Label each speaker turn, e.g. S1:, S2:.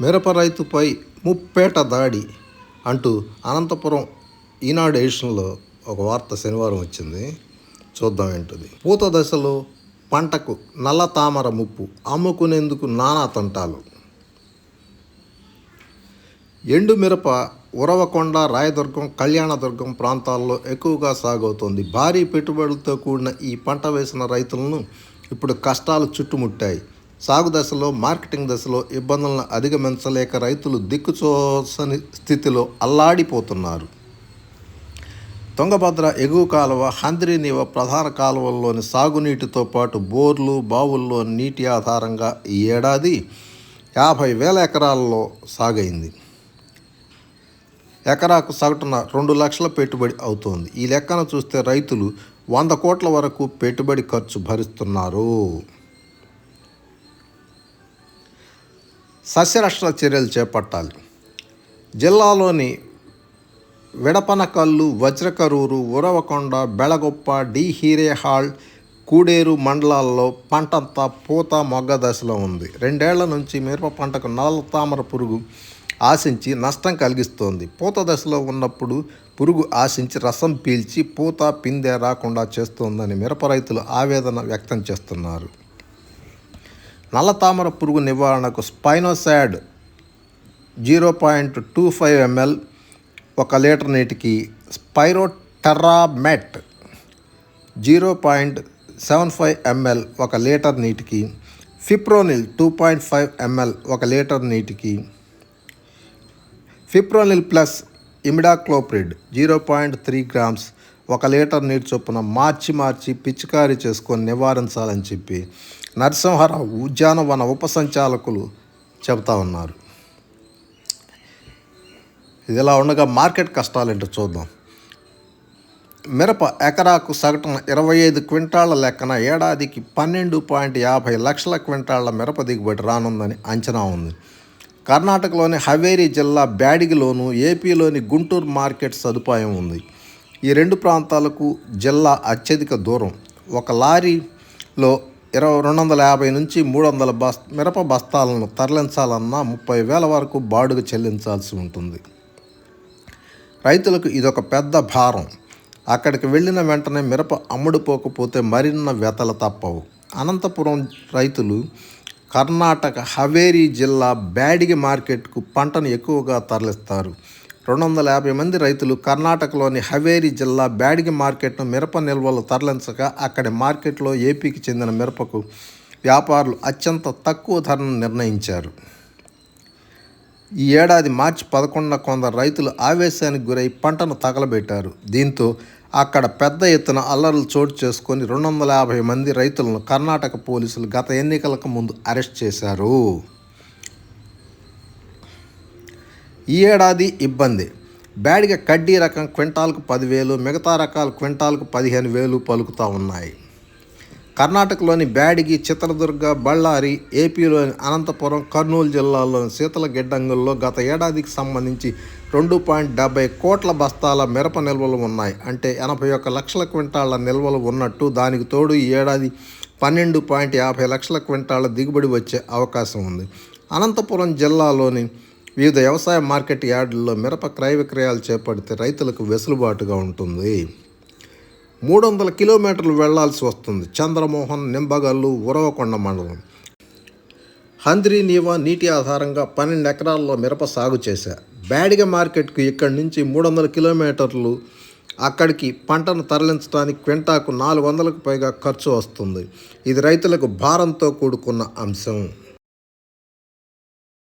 S1: మిరప రైతుపై ముప్పేట దాడి అంటూ అనంతపురం ఈనాడు ఎడిషన్లో ఒక వార్త శనివారం వచ్చింది. చూద్దాం ఏంటది. పూత దశలో పంటకు నల్ల తామర ముప్పు, అమ్ముకునేందుకు నానా తంటాలు. ఎండు మిరప ఉరవకొండ, రాయదుర్గం, కళ్యాణదుర్గం ప్రాంతాల్లో ఎక్కువగా సాగవుతోంది. భారీ పెట్టుబడులతో కూడిన ఈ పంట వేసిన రైతులను ఇప్పుడు కష్టాలు చుట్టుముట్టాయి. సాగు దశలో, మార్కెటింగ్ దశలో ఇబ్బందులను అధిగమించలేక రైతులు దిక్కుచోసని స్థితిలో అల్లాడిపోతున్నారు. తుంగభద్ర ఎగువ కాలువ, హంద్రీనీవ ప్రధాన కాలువల్లోని సాగునీటితో పాటు బోర్లు, బావుల్లో నీటి ఆధారంగా ఈ ఏడాది 50,000 ఎకరాల్లో సాగైంది. ఎకరాకు సగటున 2 లక్షల పెట్టుబడి అవుతోంది. ఈ లెక్కన చూస్తే రైతులు 100 కోట్ల వరకు పెట్టుబడి ఖర్చు భరిస్తున్నారు. సస్యరక్షణ చర్యలు చేపట్టాలి. జిల్లాలోని విడపనకల్లు, వజ్రకరూరు, ఉరవకొండ, బెళగొప్ప, డి హీరేహాళ్, కూడేరు మండలాల్లో పంటంతా పూత మొగ్గ దశలో ఉంది. 2 ఏళ్ల నుంచి మిరప పంటకు నల్ల తామర పురుగు ఆశించి నష్టం కలిగిస్తోంది. పూత దశలో ఉన్నప్పుడు పురుగు ఆశించి రసం పీల్చి పూత, పిందె రాకుండా చేస్తోందని మిరప రైతులు ఆవేదన వ్యక్తం చేస్తున్నారు. నల్ల తామర పురుగు నివారణకు స్పైనోసాడ్ 0.25 ml 1 లీటర్ నీటికి, స్పైరోటెర్రామెట్ 0.75 ml 1 లీటర్ నీటికి, ఫిప్రోనిల్ 2.5 ml 1 లీటర్ నీటికి, fipronil plus imidacloprid 0.3 grams 1 litre నీటి చొప్పున మార్చి పిచికారీ చేసుకొని నివారించాలని చెప్పి నరసింహారావు ఉద్యానవన ఉప సంచాలకులు చెబుతా ఉన్నారు. ఇదిలా ఉండగా మార్కెట్ కష్టాలేంటో చూద్దాం. మిరప ఎకరాకు సగటున 25 క్వింటాళ్ల లెక్కన ఏడాదికి 12.50 లక్షల క్వింటాళ్ల మిరప దిగుబడి రానుందని అంచనా ఉంది. కర్ణాటకలోని హవేరీ జిల్లా బ్యాడిగిలోను, ఏపీలోని గుంటూరు మార్కెట్ సదుపాయం ఉంది. ఈ 2 ప్రాంతాలకు జిల్లా అత్యధిక దూరం. ఒక లారీలో 250 నుంచి 300 మిరప బస్తాలను తరలించాలన్నా 30,000 వరకు బాడుగ చెల్లించాల్సి ఉంటుంది. రైతులకు ఇదొక పెద్ద భారం. అక్కడికి వెళ్ళిన వెంటనే మిరప అమ్ముడుపోకపోతే మరిన్న వ్యతలు తప్పవు. అనంతపురం రైతులు కర్ణాటక హవేరీ జిల్లా బ్యాడిగి మార్కెట్కు పంటను ఎక్కువగా తరలిస్తారు. 250 మంది రైతులు కర్ణాటకలోని హవేరీ జిల్లా బ్యాడిగి మార్కెట్ను మిరప నిల్వలు తరలించగా అక్కడి మార్కెట్లో ఏపీకి చెందిన మిరపకు వ్యాపారులు అత్యంత తక్కువ ధరను నిర్ణయించారు. ఈ ఏడాది మార్చి 11న కొందరు రైతులు ఆవేశానికి గురై పంటను తగలబెట్టారు. దీంతో అక్కడ పెద్ద ఎత్తున అల్లర్లు చోటు చేసుకొని 250 మంది రైతులను కర్ణాటక పోలీసులు గత ఎన్నికలకు ముందు అరెస్ట్ చేశారు. ఈ ఏడాది ఇబ్బంది. బ్యాడిగ కడ్డీ రకం క్వింటాల్కు 10,000, మిగతా రకాలు క్వింటాల్కు 15,000 పలుకుతూ ఉన్నాయి. కర్ణాటకలోని బ్యాడిగి, చిత్రదుర్గ, బళ్ళారి, ఏపీలోని అనంతపురం, కర్నూలు జిల్లాల్లోని శీతల గిడ్డంగుల్లో గత ఏడాదికి సంబంధించి 2.70 కోట్ల బస్తాల మిరప నిల్వలు ఉన్నాయి. అంటే 81 లక్షల క్వింటాళ్ల నిల్వలు ఉన్నట్టు. దానికి తోడు ఈ ఏడాది 12.50 లక్షల క్వింటాళ్ల దిగుబడి వచ్చే అవకాశం ఉంది. అనంతపురం జిల్లాలోని వివిధ వ్యవసాయ మార్కెట్ యార్డుల్లో మిరప క్రయ విక్రయాలు చేపడితే రైతులకు వెసులుబాటుగా ఉంటుంది. 300 కిలోమీటర్లు వెళ్లాల్సి వస్తుంది. చంద్రమోహన్, నింబగల్లు, ఉరవకొండ మండలం. హంద్రీనీవ నీటి ఆధారంగా 12 ఎకరాల్లో మిరప సాగు చేశా. బ్యాడిగ మార్కెట్కు ఇక్కడి నుంచి 300 కిలోమీటర్లు. అక్కడికి పంటను తరలించడానికి క్వింటాకు 400కు పైగా ఖర్చు వస్తుంది. ఇది రైతులకు భారంతో కూడుకున్న అంశం.